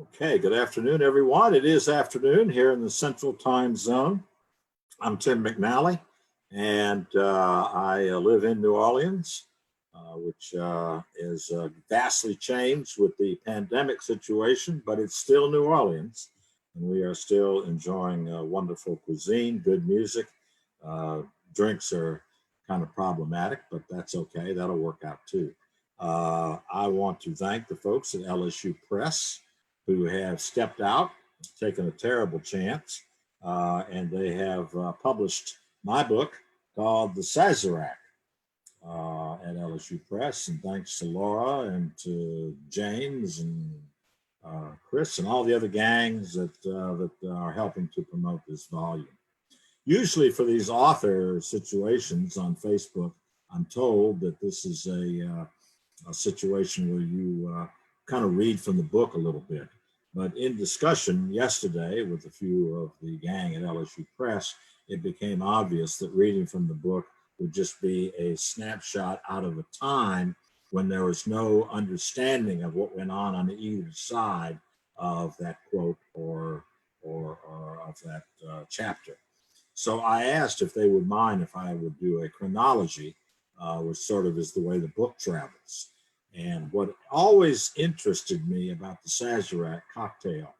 Okay, good afternoon, everyone. It is afternoon here in the Central Time Zone. I'm Tim McNally, and I live in New Orleans, which is vastly changed with the pandemic situation, but it's still New Orleans, and we are still enjoying wonderful cuisine, good music. Uh, Drinks are kind of problematic, but that's okay. That'll work out too. I want to thank the folks at LSU Press who have stepped out, taken a terrible chance, and they have published my book called The Sazerac at LSU Press. And thanks to Laura and to James and Chris and all the other gangs that are helping to promote this volume. Usually for these author situations on Facebook, I'm told that this is a situation where you kind of read from the book a little bit. But in discussion yesterday with a few of the gang at LSU Press, it became obvious that reading from the book would just be a snapshot out of a time when there was no understanding of what went on either side of that quote or of that chapter. So I asked if they would mind if I would do a chronology, which sort of is the way the book travels. And what always interested me about the Sazerac cocktail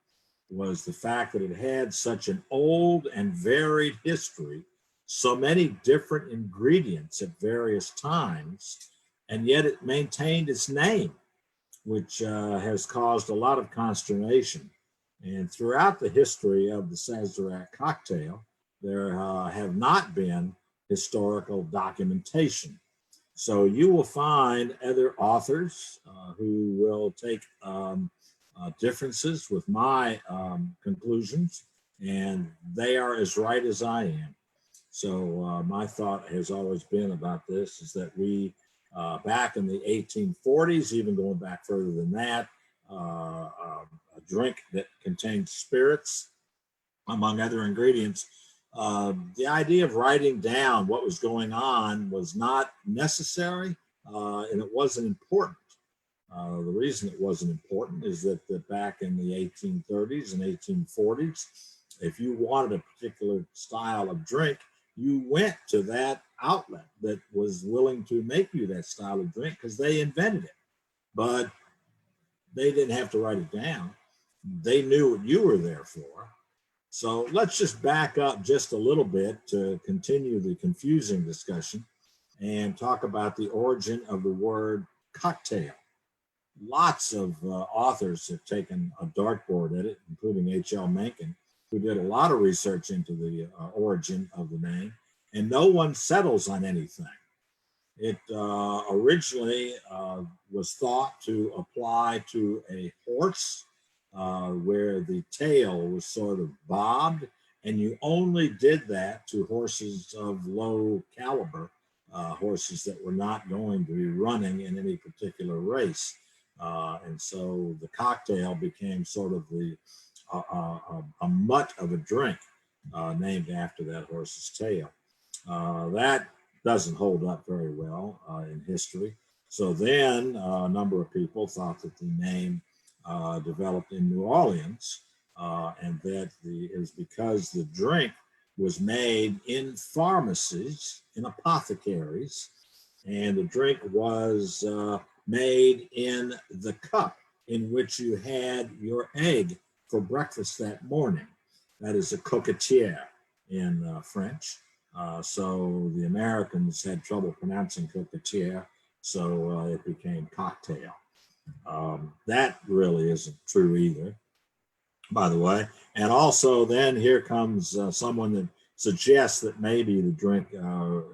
was the fact that it had such an old and varied history, so many different ingredients at various times, and yet it maintained its name, which has caused a lot of consternation. And throughout the history of the Sazerac cocktail, there have not been historical documentation. So you will find other authors who will take differences with my conclusions, and they are as right as I am. So my thought has always been about this is that we, back in the 1840s, even going back further than that, a drink that contained spirits, among other ingredients, the idea of writing down what was going on was not necessary, and it wasn't important. The reason it wasn't important is that back in the 1830s and 1840s, if you wanted a particular style of drink, you went to that outlet that was willing to make you that style of drink because they invented it. But they didn't have to write it down. They knew what you were there for. So let's just back up just a little bit to continue the confusing discussion and talk about the origin of the word cocktail. Lots of authors have taken a dartboard at it, including H.L. Mencken, who did a lot of research into the origin of the name, and no one settles on anything. It originally was thought to apply to a horse where the tail was sort of bobbed, and you only did that to horses of low caliber, horses that were not going to be running in any particular race. And so the cocktail became sort of a mutt of a drink named after that horse's tail. That doesn't hold up very well in history. So then a number of people thought that the name developed in New Orleans, and that it was because the drink was made in pharmacies, in apothecaries, and the drink was made in the cup in which you had your egg for breakfast that morning. That is a coquetière in French. So the Americans had trouble pronouncing coquetière, so it became cocktail. That really isn't true either, by the way. And also then here comes someone that suggests that maybe the drink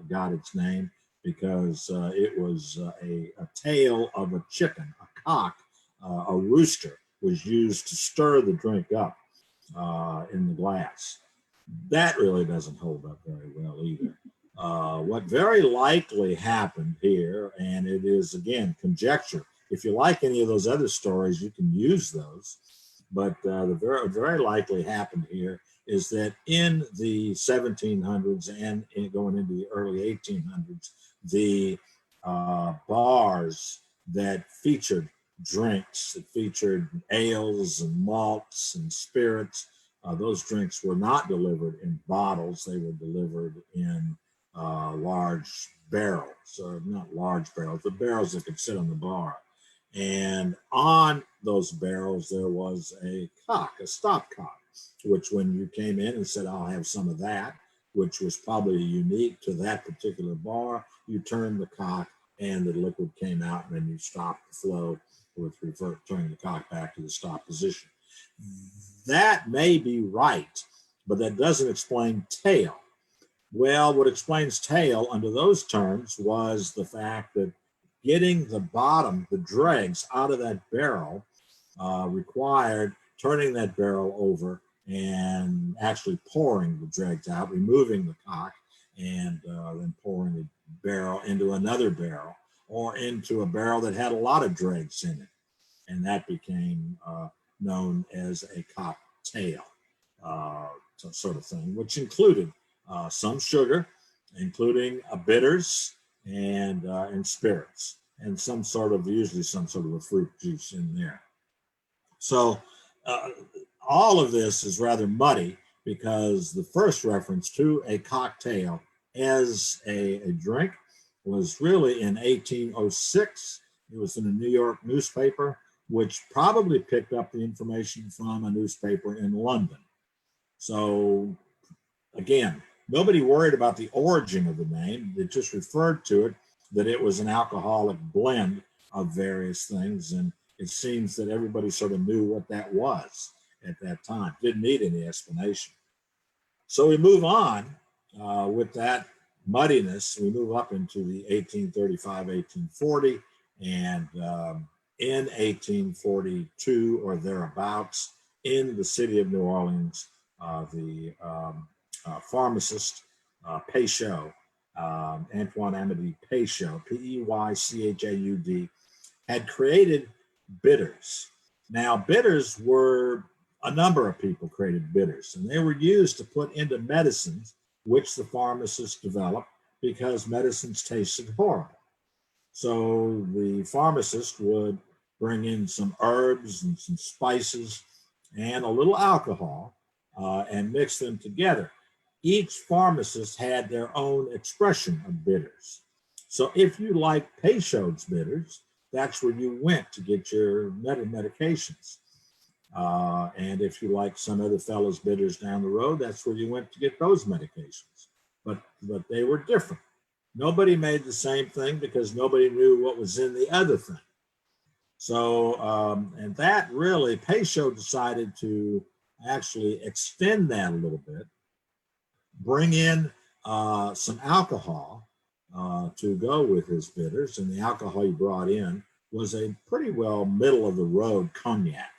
got its name because it was a tail of a chicken, a cock, a rooster was used to stir the drink up in the glass. That really doesn't hold up very well either. What very likely happened here, and it is again conjecture. If you like any of those other stories, you can use those. But the very likely happened here is that in the 1700s and going into the early 1800s, the bars that featured drinks. It featured ales and malts and spirits. Those drinks were not delivered in bottles. They were delivered in large barrels, or not large barrels, but barrels that could sit on the bar. And on those barrels, there was a cock, a stopcock, which when you came in and said, I'll have some of that, which was probably unique to that particular bar, you turned the cock and the liquid came out, and then you stopped the flow with turning the cock back to the stop position. That may be right, but that doesn't explain tail. Well, what explains tail under those terms was the fact that getting the bottom, the dregs, out of that barrel required turning that barrel over and actually pouring the dregs out, removing the cock, and then pouring the barrel into another barrel or into a barrel that had a lot of dregs in it. And that became known as a cocktail sort of thing, which included some sugar, including bitters and spirits, and usually some sort of a fruit juice in there. So all of this is rather muddy because the first reference to a cocktail as a drink was really in 1806. It was in a New York newspaper, which probably picked up the information from a newspaper in London. So again, nobody worried about the origin of the name. It just referred to it, that it was an alcoholic blend of various things. And it seems that everybody sort of knew what that was at that time. Didn't need any explanation. So we move on with that muddiness. We move up into the 1835, 1840, and in 1842 or thereabouts, in the city of New Orleans, the pharmacist Peychaud, Antoine Amédée Peychaud, Peychaud, had created bitters. Now, bitters were, a number of people created bitters, and they were used to put into medicines, which the pharmacists developed because medicines tasted horrible. So the pharmacist would bring in some herbs and some spices and a little alcohol and mix them together. Each pharmacist had their own expression of bitters. So if you like Peychaud's bitters, that's where you went to get your medications. And if you like some other fellow's bitters down the road, that's where you went to get those medications. But they were different. Nobody made the same thing because nobody knew what was in the other thing. So, and that really, Peychaud decided to actually extend that a little bit, bring in some alcohol to go with his bitters. And the alcohol he brought in was a pretty well middle of the road cognac.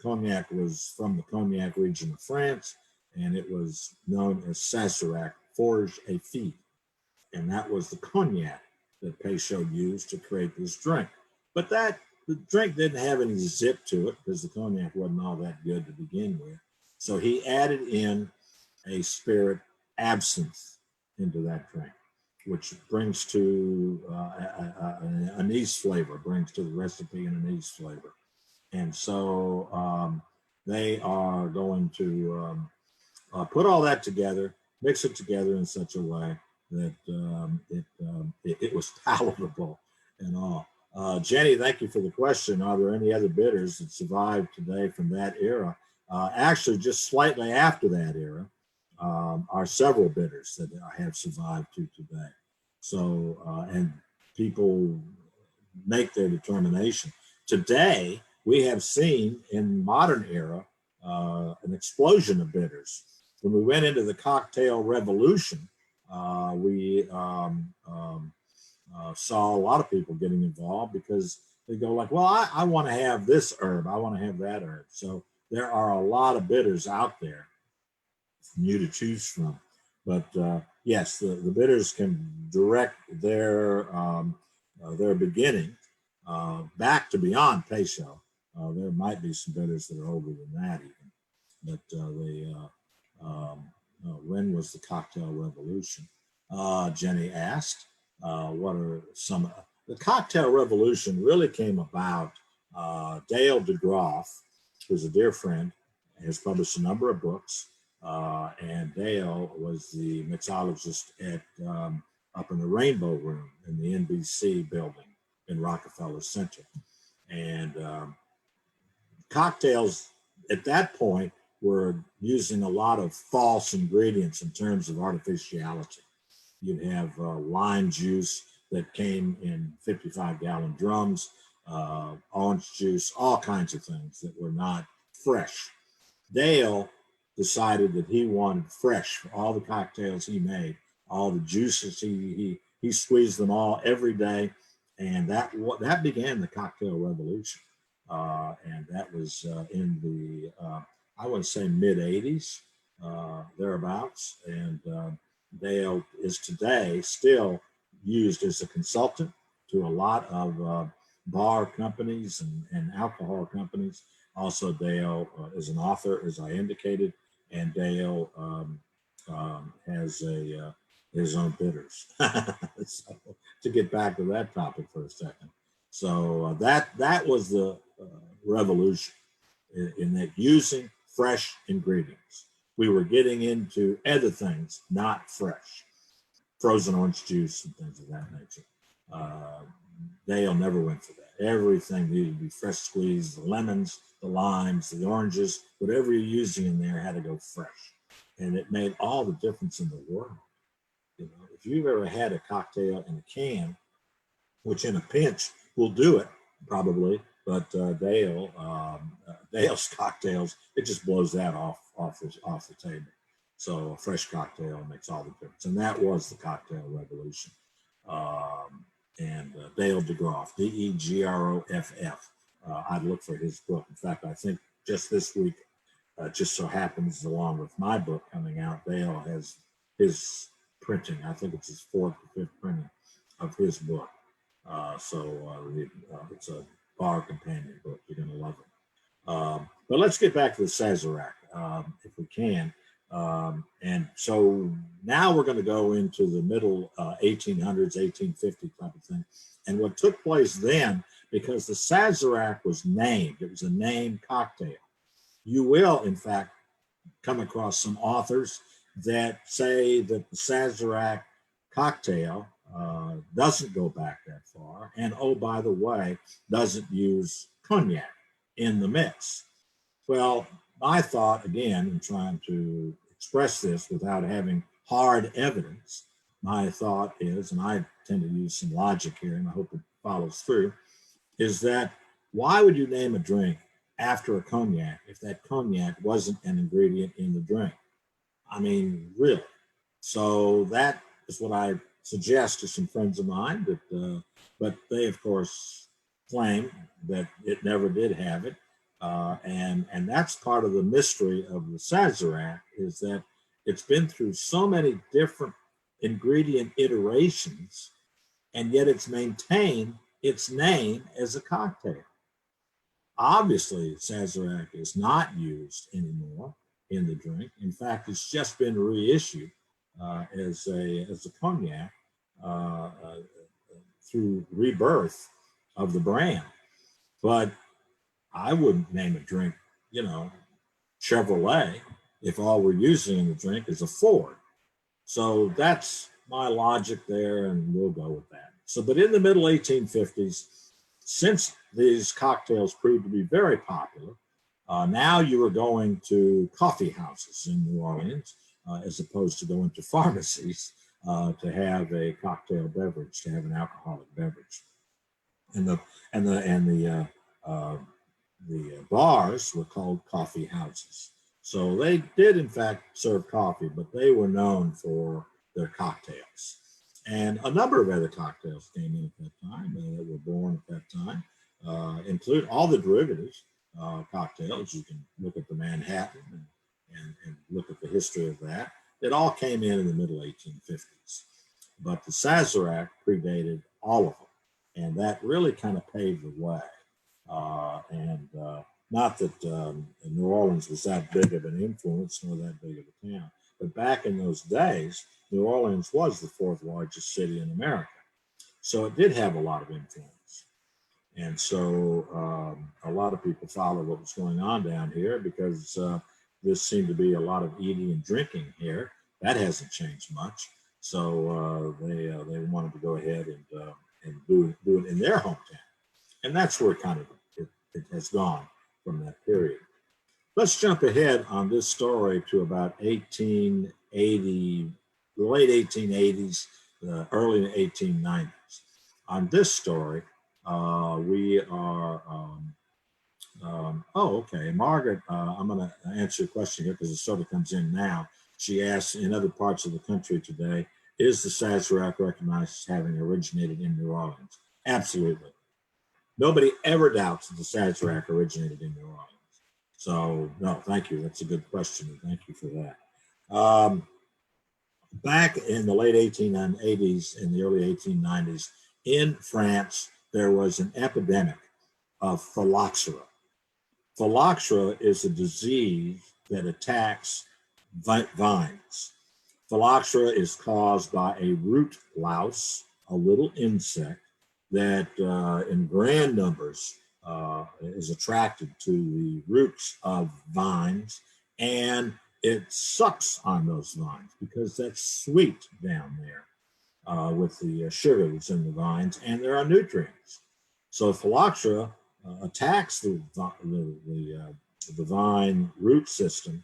Cognac was from the Cognac region of France, and it was known as Sazerac, Forge et Fille. And that was the cognac that Peychaud used to create this drink. But the drink didn't have any zip to it because the cognac wasn't all that good to begin with. So he added in a spirit, absinthe, into that drink, which brings to an anise flavor, brings to the recipe an anise flavor. And so they are going to put all that together, mix it together in such a way that it was palatable and all. Jenny, thank you for the question. Are there any other bitters that survived today from that era? Actually, just slightly after that era are several bitters that have survived to today. So, and people make their determination. Today, we have seen in modern era an explosion of bitters. When we went into the cocktail revolution, we saw a lot of people getting involved because they go like, well, I want to have this herb. I want to have that herb. So there are a lot of bitters out there for you to choose from. But yes, the bitters can direct their beginning back to beyond Peychaud. There might be some bitters that are older than that even. But when was the cocktail revolution? Jenny asked, what are some, the cocktail revolution really came about Dale DeGroff, who's a dear friend, has published a number of books. And Dale was the mixologist at up in the Rainbow Room in the NBC building in Rockefeller Center. And cocktails at that point were using a lot of false ingredients in terms of artificiality. You'd have lime juice that came in 55-gallon drums, orange juice, all kinds of things that were not fresh. Dale decided that he wanted fresh for all the cocktails he made, all the juices he squeezed them all every day, and that began the cocktail revolution. And that was in the I would say mid '80s, thereabouts. And Dale is today still used as a consultant to a lot of bar companies and alcohol companies. Also, Dale is an author, as I indicated, and Dale has his own bitters. So, to get back to that topic for a second, so that was the revolution in that using fresh ingredients. We were getting into other things, not fresh, frozen orange juice and things of that nature. Dale never went for that. Everything needed to be fresh squeezed, the lemons, the limes, the oranges, whatever you're using in there had to go fresh. And it made all the difference in the world. You know, if you've ever had a cocktail in a can, which in a pinch will do it probably, but Dale's cocktails, it just blows that off the table. So a fresh cocktail makes all the difference, and that was the cocktail revolution. And Dale DeGroff, DeGroff. I'd look for his book. In fact, I think just this week, just so happens, along with my book coming out, Dale has his printing. I think it's his fourth or fifth printing of his book. It's a bar companion book. You're going to love it. But let's get back to the Sazerac, if we can. And so now we're going to go into the middle 1800s, 1850 type of thing. And what took place then, because the Sazerac was named, it was a named cocktail. You will, in fact, come across some authors that say that the Sazerac cocktail doesn't go back that far. And oh, by the way, doesn't use cognac in the mix. Well, my thought, again, in trying to express this without having hard evidence, my thought is, and I tend to use some logic here, and I hope it follows through, is that why would you name a drink after a cognac if that cognac wasn't an ingredient in the drink? I mean, really. So that is what I suggest to some friends of mine, but they, of course, claim that it never did have it. And that's part of the mystery of the Sazerac, is that it's been through so many different ingredient iterations, and yet it's maintained its name as a cocktail. Obviously, Sazerac is not used anymore in the drink. In fact, it's just been reissued as a cognac through rebirth of the brand. But I wouldn't name a drink, Chevrolet, if all we're using in the drink is a Ford. So that's my logic there, and we'll go with that. So, but in the middle 1850s, since these cocktails proved to be very popular, now you were going to coffee houses in New Orleans as opposed to going to pharmacies to have a cocktail beverage, to have an alcoholic beverage. And the bars were called coffee houses. So they did, in fact, serve coffee, but they were known for their cocktails. And a number of other cocktails came in at that time that were born at that time, include all the derivatives cocktails. You can look at the Manhattan and look at the history of that. It all came in the middle 1850s. But the Sazerac predated all of them. And that really kind of paved the way. Not that New Orleans was that big of an influence nor that big of a town, but back in those days, New Orleans was the fourth largest city in America. So it did have a lot of influence. And so a lot of people followed what was going on down here because this seemed to be a lot of eating and drinking here. That hasn't changed much. So they wanted to go ahead and do it in their hometown. And that's where kind of it has gone from that period. Let's jump ahead on this story to about 1880, the late 1880s, early 1890s. On this story, we are, oh, okay. Margaret, I'm going to answer your question here because it sort of comes in now. She asks, in other parts of the country today, is the Sazerac recognized as having originated in New Orleans? Absolutely. Nobody ever doubts that the Sazerac originated in New Orleans. So, no, thank you. That's a good question. And thank you for that. Back in the late 1880s, in the early 1890s, in France, there was an epidemic of phylloxera. Phylloxera is a disease that attacks vines. Phylloxera is caused by a root louse, a little insect that in grand numbers is attracted to the roots of vines, and it sucks on those vines because that's sweet down there with the sugar that's in the vines, and there are nutrients. So phylloxera attacks the vine root system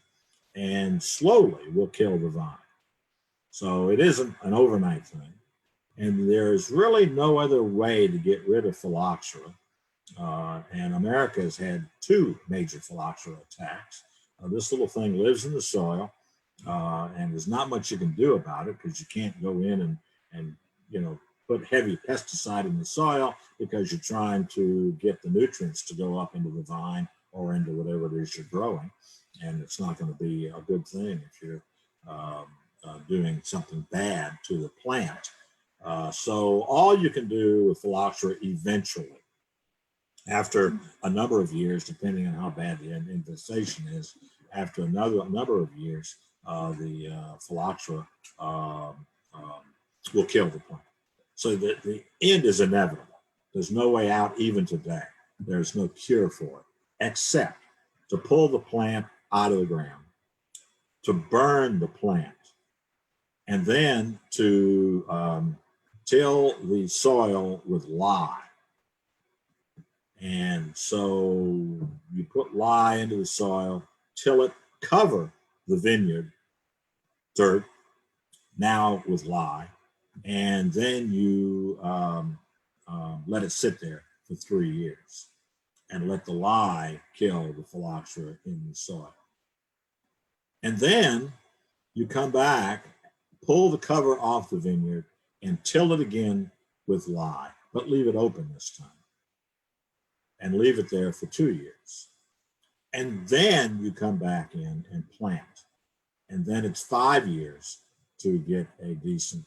and slowly will kill the vine. So it isn't an overnight thing. And there's really no other way to get rid of phylloxera. And America has had two major phylloxera attacks. This little thing lives in the soil, and there's not much you can do about it because you can't go in and put heavy pesticide in the soil because you're trying to get the nutrients to go up into the vine or into whatever it is you're growing. And it's not going to be a good thing if you're doing something bad to the plant. So all you can do with phylloxera eventually, after a number of years, depending on how bad the infestation is, after another number of years, the phylloxera will kill the plant. So the end is inevitable. There's no way out even today. There's no cure for it, except to pull the plant out of the ground, to burn the plant, and then to till the soil with lye. And so you put lye into the soil, till it, cover the vineyard dirt, now with lye, and then you let it sit there for 3 years and let the lye kill the phylloxera in the soil. And then you come back, pull the cover off the vineyard, and till it again with lye, but leave it open this time. And leave it there for 2 years. And then you come back in and plant. And then it's 5 years to get a decent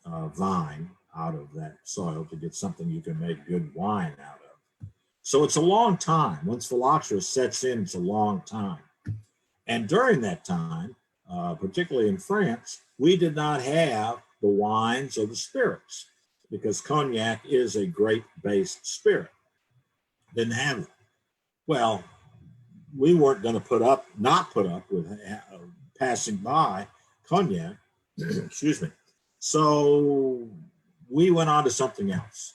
vine out of that soil, to get something you can make good wine out of. So it's a long time. Once phylloxera sets in, it's a long time. And during that time, particularly in France, we did not have the wines or the spirits, because cognac is a grape-based spirit. Didn't have it. Well, we weren't going to not put up with passing by cognac. Excuse me. So we went on to something else.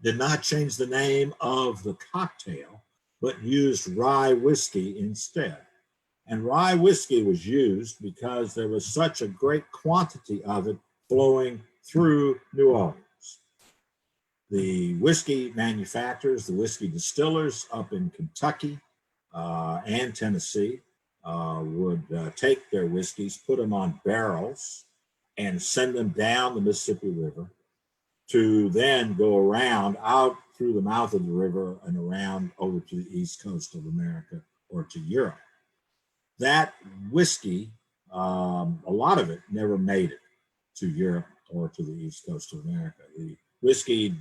Did not change the name of the cocktail, but used rye whiskey instead. And rye whiskey was used because there was such a great quantity of it flowing through New Orleans. The whiskey manufacturers, the whiskey distillers up in Kentucky and Tennessee would take their whiskeys, put them on barrels, and send them down the Mississippi River to then go around out through the mouth of the river and around over to the east coast of America or to Europe. That whiskey, a lot of it never made it to Europe or to the east coast of America. The whiskey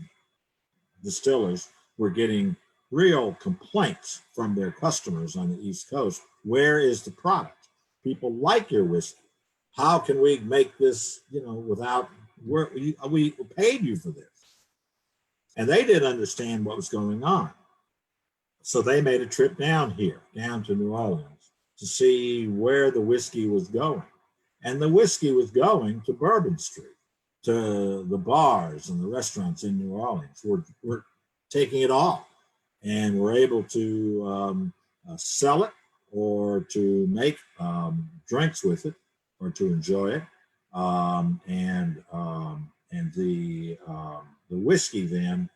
distillers were getting real complaints from their customers on the East Coast. Where is the product? People like your whiskey. How can we make this, without, we paid you for this. And they didn't understand what was going on. So they made a trip down here, down to New Orleans, to see where the whiskey was going. And the whiskey was going to Bourbon Street, to the bars and the restaurants in New Orleans. We're taking it all. And we're able to sell it or to make drinks with it or to enjoy it. And the whiskey then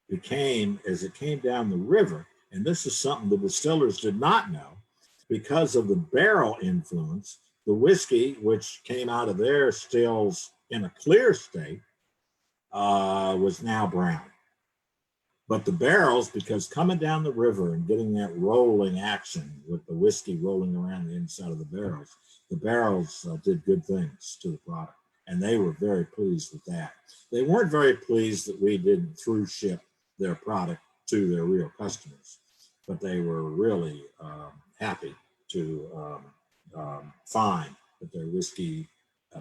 became, as it came down the river, and this is something the distillers did not know, because of the barrel influence, the whiskey, which came out of their stills in a clear state, was now brown. But the barrels, because coming down the river and getting that rolling action with the whiskey rolling around the inside of the barrels did good things to the product. And they were very pleased with that. They weren't very pleased that we didn't through ship their product to their real customers, but they were really happy to find that their whiskey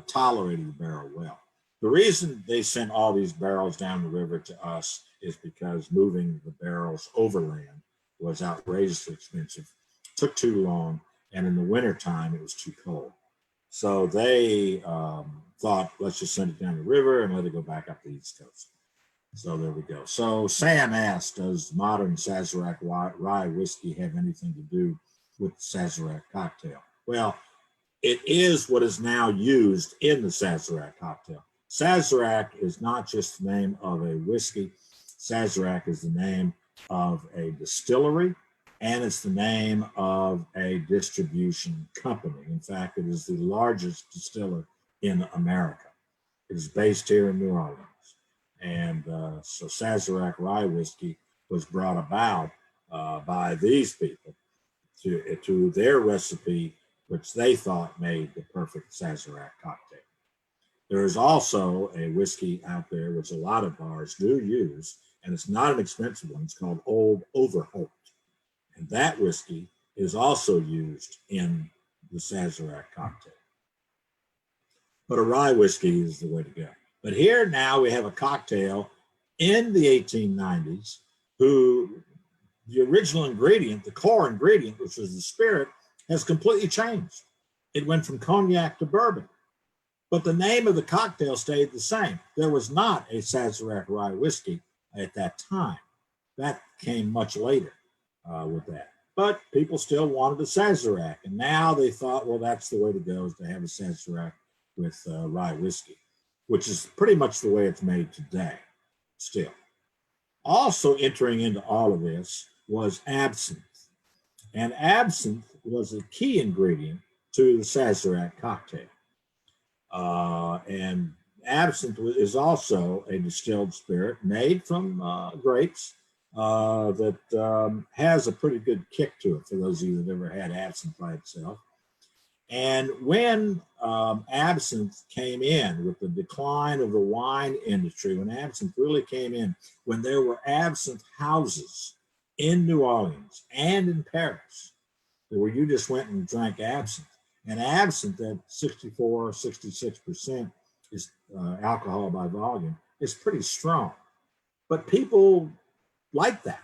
tolerated the barrel well. The reason they sent all these barrels down the river to us is because moving the barrels overland was outrageously expensive, took too long, and in the wintertime it was too cold. So they thought, let's just send it down the river and let it go back up the East Coast. So there we go. So Sam asked, does modern Sazerac rye whiskey have anything to do with the Sazerac cocktail? Well, it is what is now used in the Sazerac cocktail. Sazerac is not just the name of a whiskey. Sazerac is the name of a distillery, and it's the name of a distribution company. In fact, it is the largest distiller in America. It is based here in New Orleans. And so Sazerac rye whiskey was brought about by these people to their recipe, which they thought made the perfect Sazerac cocktail. There is also a whiskey out there, which a lot of bars do use, and it's not an expensive one. It's called Old Overholt. And that whiskey is also used in the Sazerac cocktail. But a rye whiskey is the way to go. But here now we have a cocktail in the 1890s who the original ingredient, the core ingredient, which was the spirit, has completely changed. It went from cognac to bourbon. But the name of the cocktail stayed the same. There was not a Sazerac rye whiskey at that time. That came much later with that. But people still wanted a Sazerac. And now they thought, well, that's the way to go, is to have a Sazerac with rye whiskey, which is pretty much the way it's made today still. Also entering into all of this was absinthe. And absinthe was a key ingredient to the Sazerac cocktail. And absinthe is also a distilled spirit made from grapes that has a pretty good kick to it for those of you that ever had absinthe by itself. And when absinthe came in with the decline of the wine industry, when absinthe really came in, when there were absinthe houses in New Orleans and in Paris, where you just went and drank absinthe, and absinthe at 64, 66% is alcohol by volume, is pretty strong. But people like that.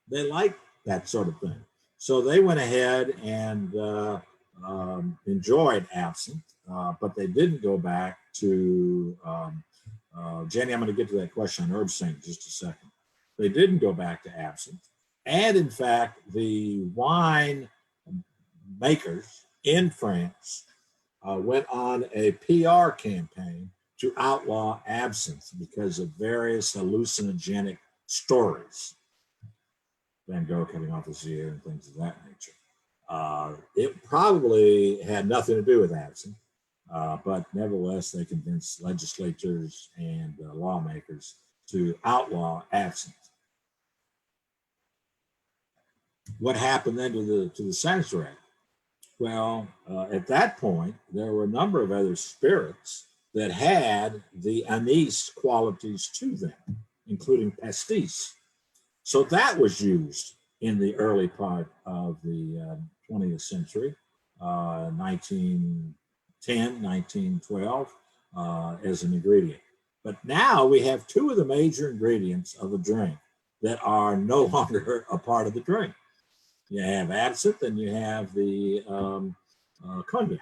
They like that sort of thing. So they went ahead and enjoyed absinthe, but they didn't go back to, Jenny, I'm going to get to that question on herb sing in just a second. They didn't go back to absinthe. And in fact, the wine makers in France went on a PR campaign to outlaw absinthe because of various hallucinogenic stories. Van Gogh cutting off his ear and things of that nature. It probably had nothing to do with absinthe, but nevertheless, they convinced legislators and lawmakers to outlaw absinthe. What happened then to the Sazerac? Well, at that point, there were a number of other spirits that had the anise qualities to them, including pastis. So that was used in the early part of the 20th century, 1910, 1912, as an ingredient. But now we have two of the major ingredients of the drink that are no longer a part of the drink. You have absinthe and you have the cognac.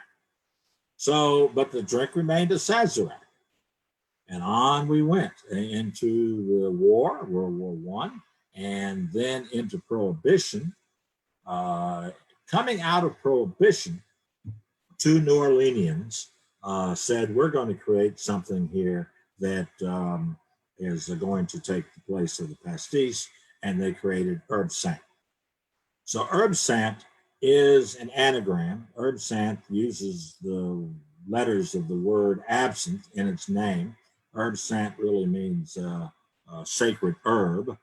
So, but the drink remained a Sazerac. And on we went into the war, World War One, and then into Prohibition. Coming out of Prohibition, two New Orleanians said, we're going to create something here that is going to take the place of the pastis, and they created Herb Sant. So Herb Sant is an anagram. Herb Sant uses the letters of the word absinthe in its name. Herb Sant really means sacred herb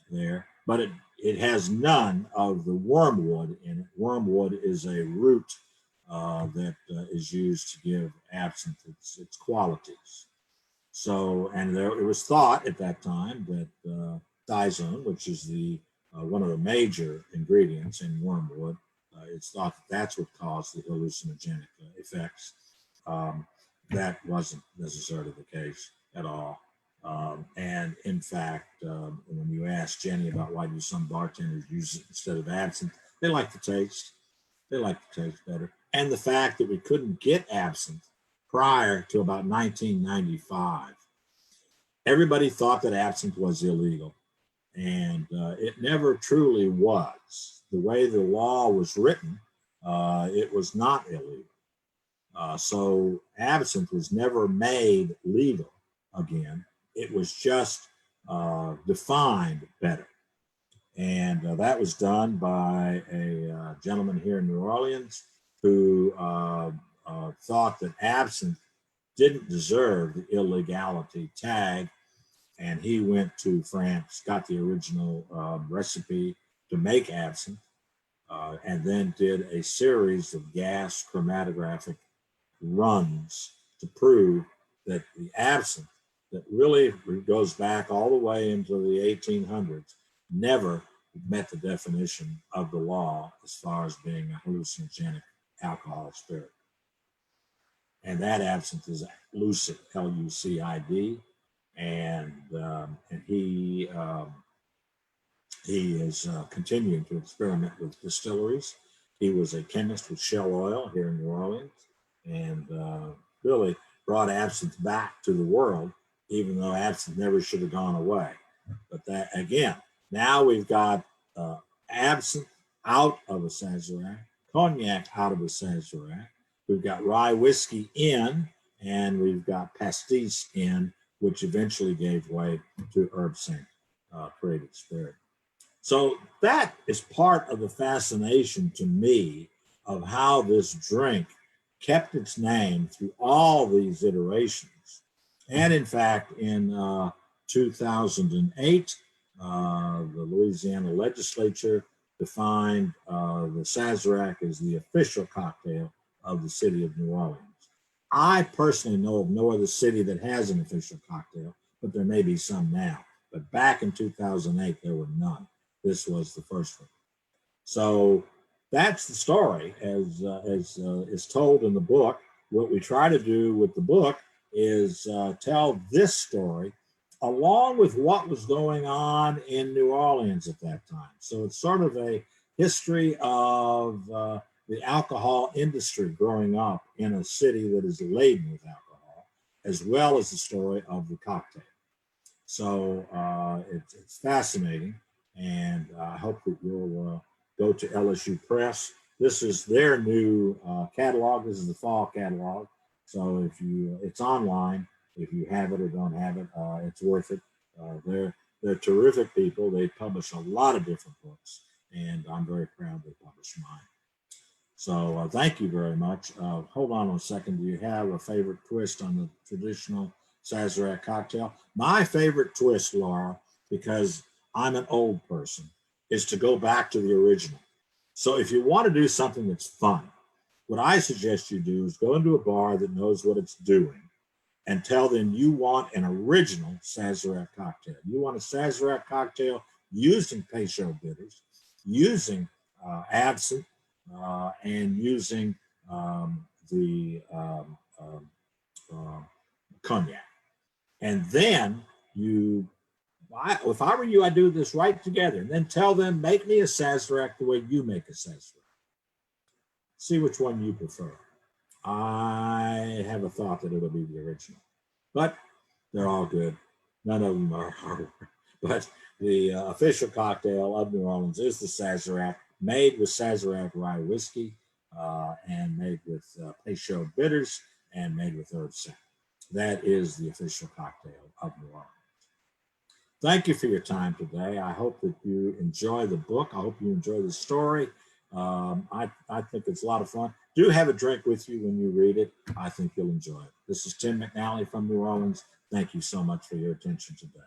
there, but it has none of the wormwood in it. Wormwood is a root that is used to give absinthe its qualities. So, and it was thought at that time that dizone, which is the one of the major ingredients in wormwood, it's thought that that's what caused the hallucinogenic effects. That wasn't necessarily the case at all. And in fact, when you ask Jenny about why do some bartenders use it instead of absinthe, they like the taste. They like the taste better. And the fact that we couldn't get absinthe prior to about 1995. Everybody thought that absinthe was illegal, and it never truly was. The way the law was written, it was not illegal. So absinthe was never made legal again. It was just defined better. And that was done by a gentleman here in New Orleans who thought that absinthe didn't deserve the illegality tag. And he went to France, got the original recipe to make absinthe, and then did a series of gas chromatographic runs to prove that the absinthe that really goes back all the way into the 1800s never met the definition of the law as far as being a hallucinogenic alcoholic spirit. And that absinthe is Lucid, Lucid, and he is continuing to experiment with distilleries. He was a chemist with Shell Oil here in New Orleans, and really brought absinthe back to the world, even though absinthe never should have gone away. But that, again, now we've got absinthe out of a Sazerac, cognac out of a Sazerac. We've got rye whiskey in, and we've got pastis in, which eventually gave way to Herb Sant, created spirit. So that is part of the fascination to me of how this drink kept its name through all these iterations. And in fact, in 2008, the Louisiana legislature defined the Sazerac as the official cocktail of the city of New Orleans. I personally know of no other city that has an official cocktail, but there may be some now. But back in 2008, there were none. This was the first one. So that's the story as is told in the book. What we try to do with the book is tell this story along with what was going on in New Orleans at that time. So it's sort of a history of the alcohol industry growing up in a city that is laden with alcohol, as well as the story of the cocktail. So it's fascinating, and I hope that you'll go to LSU Press. This is their new catalog. This is the fall catalog. So if it's online. If you have it or don't have it, it's worth it. They're terrific people. They publish a lot of different books, and I'm very proud they published mine. So thank you very much. Hold on a second. Do you have a favorite twist on the traditional Sazerac cocktail? My favorite twist, Laura, because I'm an old person, is to go back to the original. So if you want to do something that's fun, what I suggest you do is go into a bar that knows what it's doing and tell them you want an original Sazerac cocktail. You want a Sazerac cocktail using Peychaud bitters, using absinthe, and using the cognac. And then if I were you, I'd do this right together and then tell them, make me a Sazerac the way you make a Sazerac. See which one you prefer. I have a thought that it'll be the original, but they're all good. None of them are hard. But the official cocktail of New Orleans is the Sazerac, made with Sazerac rye whiskey and made with Peychaud bitters and made with herb sap. That is the official cocktail of New Orleans. Thank you for your time today. I hope that you enjoy the book. I hope you enjoy the story. I think it's a lot of fun. Do have a drink with you when you read it. I think you'll enjoy it. This is Tim McNally from New Orleans. Thank you so much for your attention today.